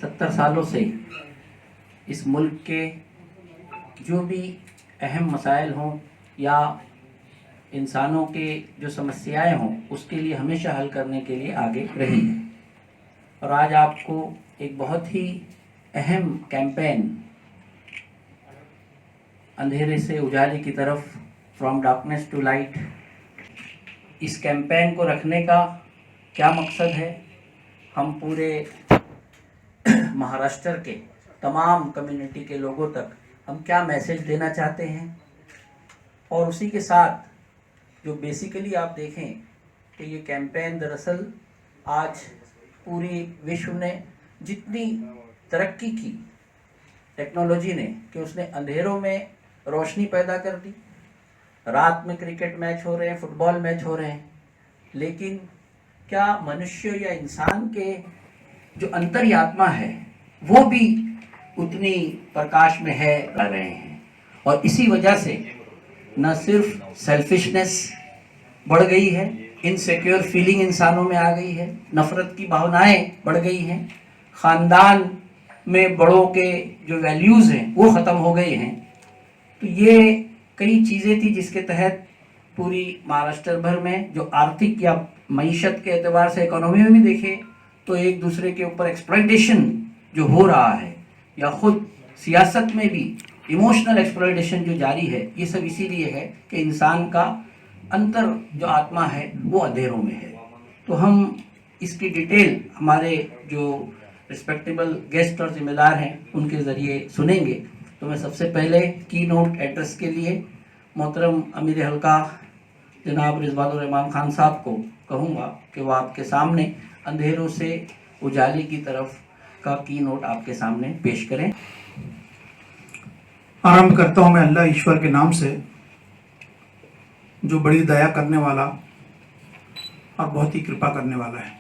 70 सालों से इस मुल्क के जो भी अहम मसाइल हों या इंसानों के जो समस्याएं हों उसके लिए हमेशा हल करने के लिए आगे रही है। और आज आपको एक बहुत ही अहम कैंपेन अंधेरे से उजाले की तरफ, फ्रॉम डार्कनेस टू लाइट, इस कैंपेन को रखने का क्या मकसद है, हम पूरे महाराष्ट्र के तमाम कम्युनिटी के लोगों तक हम क्या मैसेज देना चाहते हैं, और उसी के साथ जो बेसिकली आप देखें कि ये कैंपेन दरअसल आज पूरी विश्व ने जितनी तरक्की की टेक्नोलॉजी ने कि उसने अंधेरों में रोशनी पैदा कर दी। रात में क्रिकेट मैच हो रहे हैं, फुटबॉल मैच हो रहे हैं, लेकिन क्या मनुष्य या इंसान के जो अंतर्यात्मा है वो भी उतनी प्रकाश में है रह रहे हैं। और इसी वजह से न सिर्फ सेल्फिशनेस बढ़ गई है, इनसिक्योर फीलिंग इंसानों में आ गई है, नफरत की भावनाएं बढ़ गई हैं, ख़ानदान में बड़ों के जो वैल्यूज़ हैं वो ख़त्म हो गए हैं। तो ये कई चीज़ें थी जिसके तहत पूरी महाराष्ट्र भर में जो आर्थिक या मईशत के एतबार से इकोनॉमी में भी देखें तो एक दूसरे के ऊपर एक्सप्लॉयटेशन जो हो रहा है, या ख़ुद सियासत में भी इमोशनल एक्सप्लॉयटेशन जो जारी है, ये सब इसीलिए है कि इंसान का अंतर जो आत्मा है वो अंधेरों में है। तो हम इसकी डिटेल हमारे जो रिस्पेक्टेबल गेस्ट और जिम्मेदार हैं उनके ज़रिए सुनेंगे। तो मैं सबसे पहले की नोट एड्रेस के लिए मोहतरम अमीर हल्का जनाब रिजवानुर रहमान खान साहब को कहूँगा कि वो आपके सामने अंधेरों से उजाले की तरफ का की नोट आपके सामने पेश करें। आरंभ करता हूँ मैं अल्लाह ईश्वर के नाम से, जो बड़ी दया करने वाला और बहुत ही कृपा करने वाला है।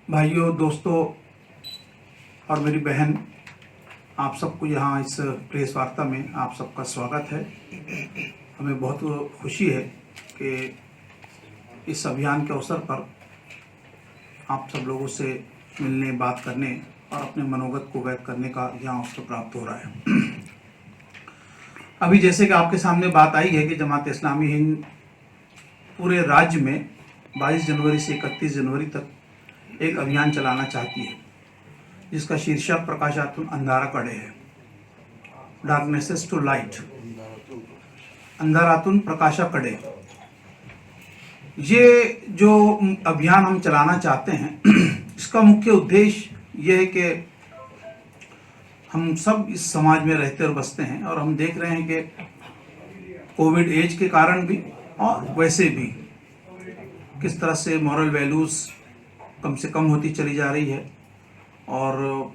भाइयों, दोस्तों और मेरी बहन, आप सबको यहाँ इस प्रेस वार्ता में आप सबका स्वागत है। हमें बहुत खुशी है कि इस अभियान के अवसर पर आप सब लोगों से मिलने, बात करने और अपने मनोगत को व्यक्त करने का यहाँ अवसर प्राप्त हो रहा है। अभी जैसे कि आपके सामने बात आई है कि जमात इस्लामी हिंद पूरे राज्य में 22 जनवरी से 31 जनवरी तक एक अभियान चलाना चाहती है, जिसका शीर्षक प्रकाशातुन अंधारा कड़े है, डार्कनेसेस टू लाइट, अंधारातुन प्रकाशा कड़े। ये जो अभियान हम चलाना चाहते हैं इसका मुख्य उद्देश्य ये है कि हम सब इस समाज में रहते और बसते हैं, और हम देख रहे हैं कि कोविड एज के कारण भी और वैसे भी किस तरह से मॉरल वैल्यूज़ कम से कम होती चली जा रही है, और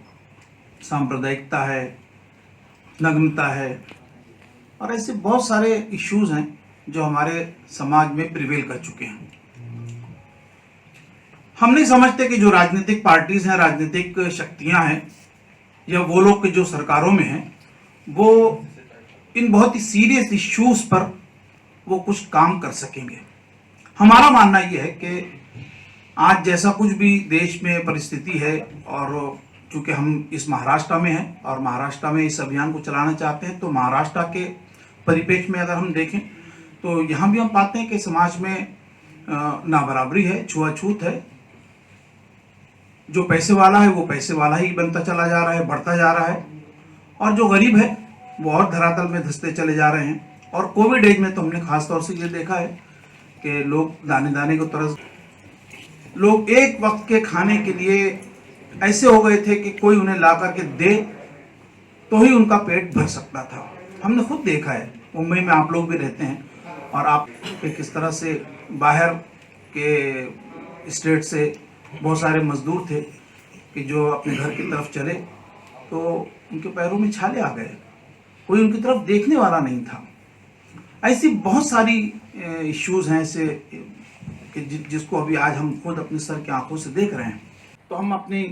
सांप्रदायिकता है, नग्नता है, और ऐसे बहुत सारे इश्यूज़ हैं जो हमारे समाज में प्रिवेल कर चुके हैं। हम नहीं समझते कि जो राजनीतिक पार्टीज़ हैं, राजनीतिक शक्तियां हैं, या वो लोग के जो सरकारों में हैं, वो इन बहुत ही सीरियस इश्यूज़ पर वो कुछ काम कर सकेंगे। हमारा मानना ये है कि आज जैसा कुछ भी देश में परिस्थिति है, और चूँकि हम इस महाराष्ट्र में हैं और महाराष्ट्र में इस अभियान को चलाना चाहते हैं, तो महाराष्ट्र के परिप्रेक्ष्य में अगर हम देखें तो यहाँ भी हम पाते हैं कि समाज में नाबराबरी है, छुआछूत है। जो पैसे वाला है वो पैसे वाला ही बनता चला जा रहा है, बढ़ता जा रहा है, और जो गरीब है वो और धरातल में धंसते चले जा रहे हैं। और कोविड एज में तो हमने खास तौर से ये देखा है कि लोग दाने दाने को तरस, लोग एक वक्त के खाने के लिए ऐसे हो गए थे कि कोई उन्हें ला करके दे तो ही उनका पेट भर सकता था। हमने खुद देखा है, मुंबई में आप लोग भी रहते हैं, और आप किस तरह से बाहर के स्टेट से बहुत सारे मजदूर थे कि जो अपने घर की तरफ चले तो उनके पैरों में छाले आ गए, कोई उनकी तरफ देखने वाला नहीं था। ऐसी बहुत सारी इश्यूज़ हैं ऐसे कि जिसको अभी आज हम खुद अपने सर की आंखों से देख रहे हैं। तो हम अपनी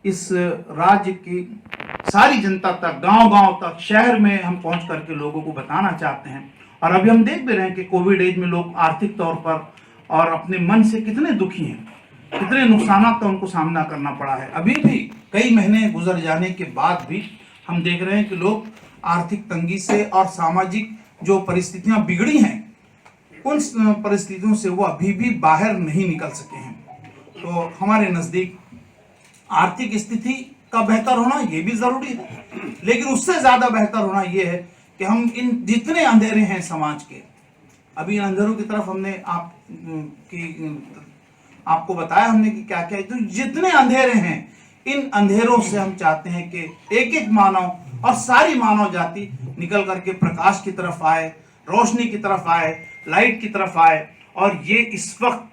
इस राज्य की सारी जनता तक, गांव-गांव तक, शहर में हम पहुंच करके लोगों को बताना चाहते हैं। और अभी हम देख भी रहे हैं कि कोविड एज में लोग आर्थिक तौर पर और अपने मन से कितने दुखी हैं कितने नुकसानात का उनको सामना करना पड़ा है। अभी भी कई महीने गुजर जाने के बाद भी हम देख रहे हैं कि लोग आर्थिक तंगी से और सामाजिक जो परिस्थितियां बिगड़ी हैं उन परिस्थितियों से वो अभी भी बाहर नहीं निकल सके हैं। तो हमारे नज़दीक आर्थिक स्थिति का बेहतर होना ये भी जरूरी है, लेकिन उससे ज्यादा बेहतर होना ये है कि हम इन जितने अंधेरे हैं समाज के, अभी इन अंधेरों की तरफ हमने आपको बताया हमने कि क्या क्या, तो जितने अंधेरे हैं इन अंधेरों से हम चाहते हैं कि एक एक मानव और सारी मानव जाति निकल करके प्रकाश की तरफ आए, रोशनी की तरफ आए, लाइट की तरफ आए। और ये इस वक्त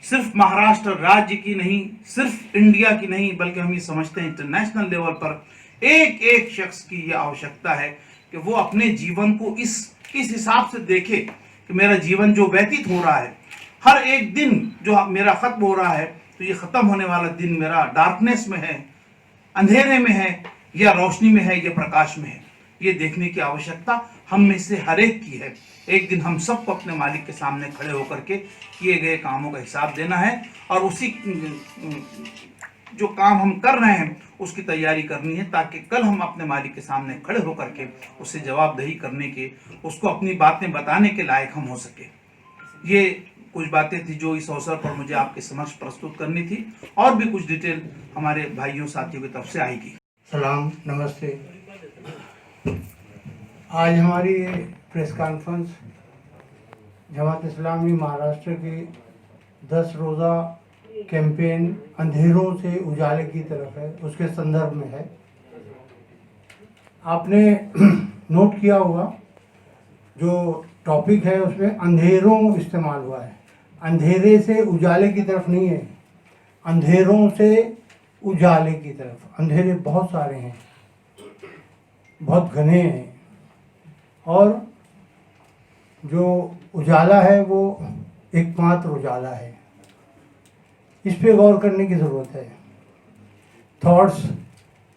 सिर्फ महाराष्ट्र राज्य की नहीं, सिर्फ इंडिया की नहीं, बल्कि हम ये समझते हैं इंटरनेशनल लेवल पर एक एक शख्स की ये आवश्यकता है कि वो अपने जीवन को इस हिसाब से देखे कि मेरा जीवन जो व्यतीत हो रहा है, हर एक दिन जो मेरा खत्म हो रहा है, तो ये खत्म होने वाला दिन मेरा डार्कनेस में है, अंधेरे में है, या रोशनी में है, या प्रकाश में है, ये देखने की आवश्यकता हम में से हर एक की है। एक दिन हम सबको अपने मालिक के सामने खड़े होकर के किए गए कामों का हिसाब देना है, और उसी जो काम हम कर रहे हैं उसकी तैयारी करनी है, ताकि कल हम अपने मालिक के सामने खड़े होकर के उससे जवाबदेही करने के, उसको अपनी बातें बताने के लायक हम हो सके। ये कुछ बातें थी जो इस अवसर पर मुझे आपके समक्ष प्रस्तुत करनी थी, और भी कुछ डिटेल हमारे भाइयों साथियों की तरफ से आएगी। सलाम, नमस्ते। आज हमारी प्रेस कॉन्फ्रेंस जमात इस्लामी महाराष्ट्र की 10 रोज़ा कैंपेन अंधेरों से उजाले की तरफ है, उसके संदर्भ में है। आपने नोट किया होगा जो टॉपिक है उसमें अंधेरों इस्तेमाल हुआ है। अंधेरे से उजाले की तरफ नहीं है, अंधेरों से उजाले की तरफ। अंधेरे बहुत सारे हैं, बहुत घने हैं, और जो उजाला है वो एकमात्र उजाला है। इस पे गौर करने की ज़रूरत है। थॉट्स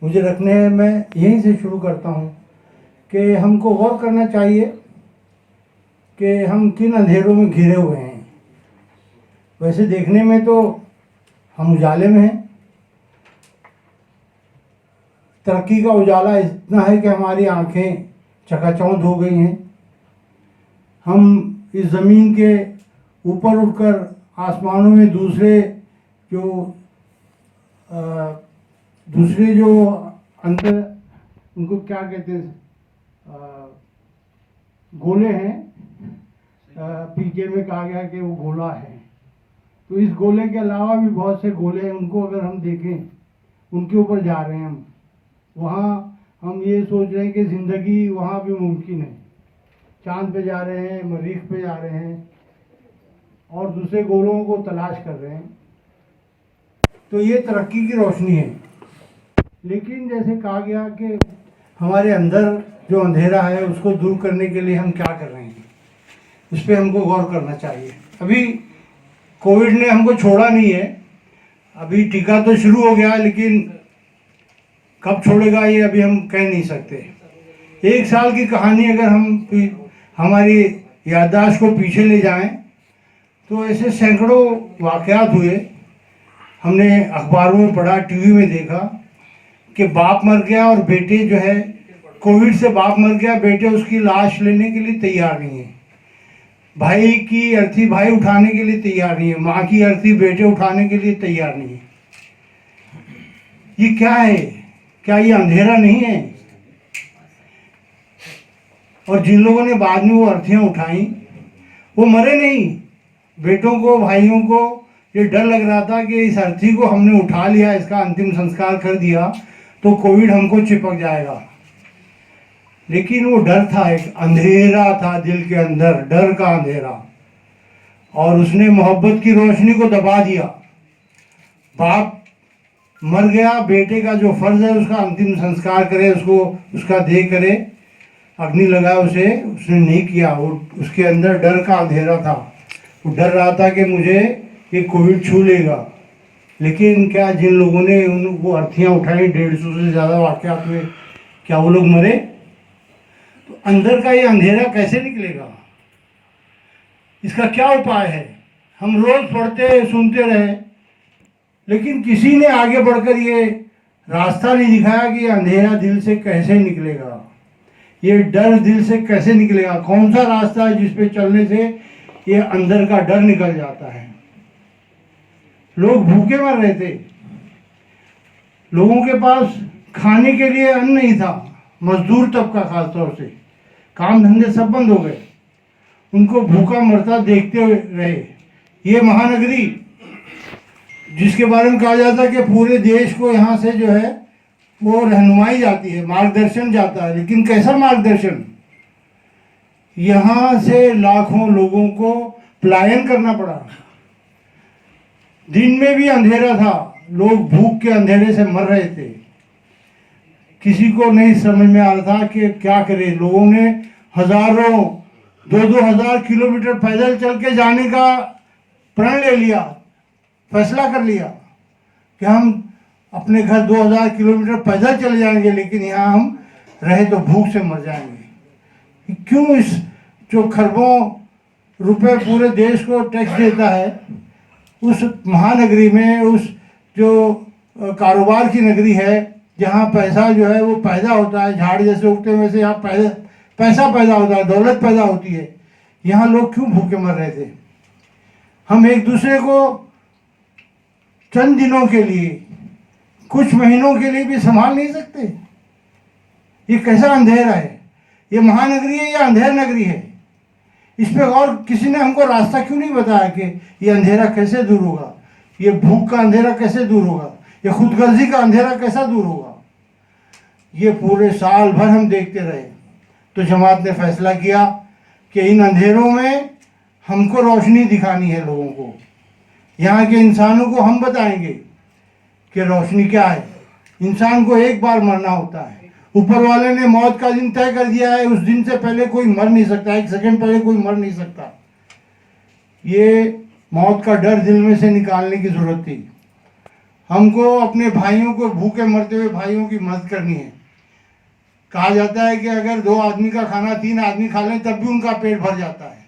मुझे रखने हैं, मैं यहीं से शुरू करता हूँ कि हमको गौर करना चाहिए कि हम किन अंधेरों में घिरे हुए हैं। वैसे देखने में तो हम उजाले में हैं। तरक्की का उजाला इतना है कि हमारी आंखें चकाचौंध हो गई हैं। हम इस ज़मीन के ऊपर उठकर आसमानों में दूसरे जो अंदर, उनको क्या कहते हैं, गोले हैं, पीके में कहा गया कि वो गोला है। तो इस गोले के अलावा भी बहुत से गोले हैं, उनको अगर हम देखें, उनके ऊपर जा रहे हैं हम। वहाँ हम ये सोच रहे हैं कि ज़िंदगी वहाँ भी मुमकिन है। चांद पे जा रहे हैं, मरीख पे जा रहे हैं, और दूसरे गोलों को तलाश कर रहे हैं। तो ये तरक्की की रोशनी है। लेकिन जैसे कहा गया कि हमारे अंदर जो अंधेरा है उसको दूर करने के लिए हम क्या कर रहे हैं, उस पर हमको गौर करना चाहिए। अभी कोविड ने हमको छोड़ा नहीं है। अभी टीका तो शुरू हो गया, लेकिन कब छोड़ेगा ये अभी हम कह नहीं सकते। 1 साल की कहानी अगर हम हमारी याददाश्त को पीछे ले जाएं तो ऐसे सैकड़ों वाक़यात हुए। हमने अखबारों में पढ़ा, टीवी में देखा कि बाप मर गया और बेटे जो है, कोविड से बाप मर गया, बेटे उसकी लाश लेने के लिए तैयार नहीं है। भाई की अर्थी भाई उठाने के लिए तैयार नहीं है, माँ की अर्थी बेटे उठाने के लिए तैयार नहीं है। ये क्या है? क्या ये अंधेरा नहीं है? और जिन लोगों ने बाद में वो अर्थियां उठाई वो मरे नहीं। बेटों को, भाइयों को ये डर लग रहा था कि इस अर्थी को हमने उठा लिया, इसका अंतिम संस्कार कर दिया तो कोविड हमको चिपक जाएगा। लेकिन वो डर था, एक अंधेरा था दिल के अंदर, डर का अंधेरा, और उसने मोहब्बत की रोशनी को दबा दिया। बाप मर गया, बेटे का जो फर्ज है उसका अंतिम संस्कार करे, उसको उसका देह करे, अग्नि लगाए उसे, उसने नहीं किया। वो उसके अंदर डर का अंधेरा था। वो डर रहा था कि मुझे ये कोविड छू लेगा। लेकिन क्या जिन लोगों ने वो अर्थियाँ उठाई, 150 से ज़्यादा वाक़यात हुए, क्या वो लोग मरे? तो अंदर का ये अंधेरा कैसे निकलेगा? इसका क्या उपाय है? हम रोज़ पढ़ते सुनते रहे लेकिन किसी ने आगे बढ़कर ये रास्ता नहीं दिखाया कि अंधेरा दिल से कैसे निकलेगा, ये डर दिल से कैसे निकलेगा, कौन सा रास्ता है जिस पे चलने से ये अंदर का डर निकल जाता है। लोग भूखे मर रहे थे, लोगों के पास खाने के लिए अन्न नहीं था, मजदूर तबका खासतौर से, काम धंधे सब बंद हो गए, उनको भूखा मरता देखते रहे। ये महानगरी जिसके बारे में कहा जाता है कि पूरे देश को यहाँ से जो है वो रहनुमाई जाती है, मार्गदर्शन जाता है, लेकिन कैसा मार्गदर्शन, यहाँ से लाखों लोगों को पलायन करना पड़ा। दिन में भी अंधेरा था, लोग भूख के अंधेरे से मर रहे थे, किसी को नहीं समझ में आ रहा था कि क्या करे। लोगों ने हजारों 2-2 हजार किलोमीटर पैदल चल के जाने का प्रण ले लिया, फैसला कर लिया कि हम अपने घर 2000 किलोमीटर पैदल चले जाएंगे, लेकिन यहाँ हम रहे तो भूख से मर जाएंगे। क्यों इस जो खरबों रुपए पूरे देश को टैक्स देता है, उस महानगरी में, उस जो कारोबार की नगरी है जहाँ पैसा जो है वो पैदा होता है, झाड़ जैसे उगते हैं वैसे यहाँ पैसा पैदा होता है, दौलत पैदा होती है, यहाँ लोग क्यों भूखे मर रहे थे। हम एक दूसरे को चंद दिनों के लिए, कुछ महीनों के लिए भी संभाल नहीं सकते। ये कैसा अंधेरा है, ये महानगरी है या अंधेर नगरी है। इस पे और किसी ने हमको रास्ता क्यों नहीं बताया कि ये अंधेरा कैसे दूर होगा, ये भूख का अंधेरा कैसे दूर होगा, ये खुदगर्जी का अंधेरा कैसा दूर होगा। ये पूरे साल भर हम देखते रहे, तो जमात ने फैसला किया कि इन अंधेरों में हमको रोशनी दिखानी है लोगों को, यहाँ के इंसानों को हम बताएंगे कि रोशनी क्या है। इंसान को एक बार मरना होता है, ऊपर वाले ने मौत का दिन तय कर दिया है, उस दिन से पहले कोई मर नहीं सकता, एक सेकंड पहले कोई मर नहीं सकता। ये मौत का डर दिल में से निकालने की जरूरत थी। हमको अपने भाइयों को, भूखे मरते हुए भाइयों की मदद करनी है। कहा जाता है कि अगर 2 आदमी का खाना 3 आदमी खा लें तब भी उनका पेट भर जाता है।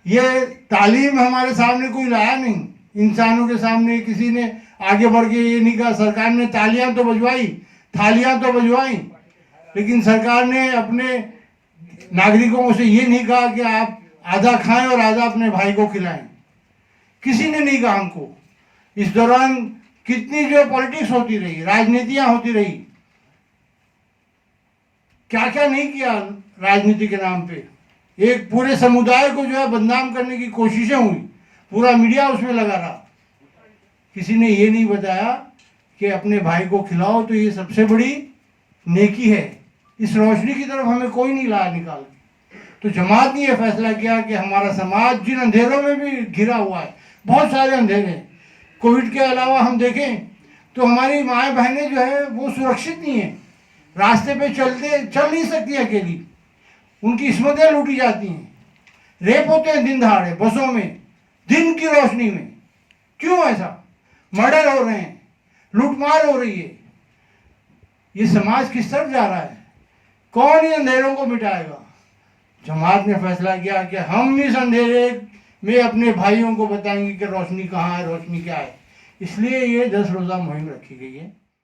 ये तालीम हमारे सामने कोई लाया नहीं, इंसानों के सामने किसी ने आगे बढ़ के ये नहीं कहा। सरकार ने तालियां तो बजवाई, थालियां तो बजवाई, लेकिन सरकार ने अपने नागरिकों से ये नहीं कहा कि आप आधा खाएं और आधा अपने भाई को खिलाएं। किसी ने नहीं कहा हमको। इस दौरान कितनी जो पॉलिटिक्स होती रही, राजनीतियां होती रही, क्या क्या नहीं किया राजनीति के नाम पे। एक पूरे समुदाय को जो है बदनाम करने की कोशिशें हुई, पूरा मीडिया उसमें लगा रहा। किसी ने ये नहीं बताया कि अपने भाई को खिलाओ तो ये सबसे बड़ी नेकी है। इस रोशनी की तरफ हमें कोई नहीं लाया निकाल। तो जमात ने यह फैसला किया कि हमारा समाज जिन अंधेरों में भी घिरा हुआ है, बहुत सारे अंधेरे हैं, कोविड के अलावा हम देखें तो हमारी माएँ बहनें जो है वो सुरक्षित नहीं है, रास्ते पे चल नहीं सकती अकेली, उनकी किस्मतें लूटी जाती हैं, रेप होते हैं दिन दहाड़े बसों में, दिन की रोशनी में। क्यों ऐसा? मर्डर हो रहे हैं, लूटमार हो रही है। ये समाज किस तरफ जा रहा है? कौन इन अंधेरों को मिटाएगा? जमात ने फैसला किया कि हम इस अंधेरे में अपने भाइयों को बताएंगे कि रोशनी कहाँ है, रोशनी क्या है। इसलिए ये 10 रोज़ा मुहिम रखी गई है।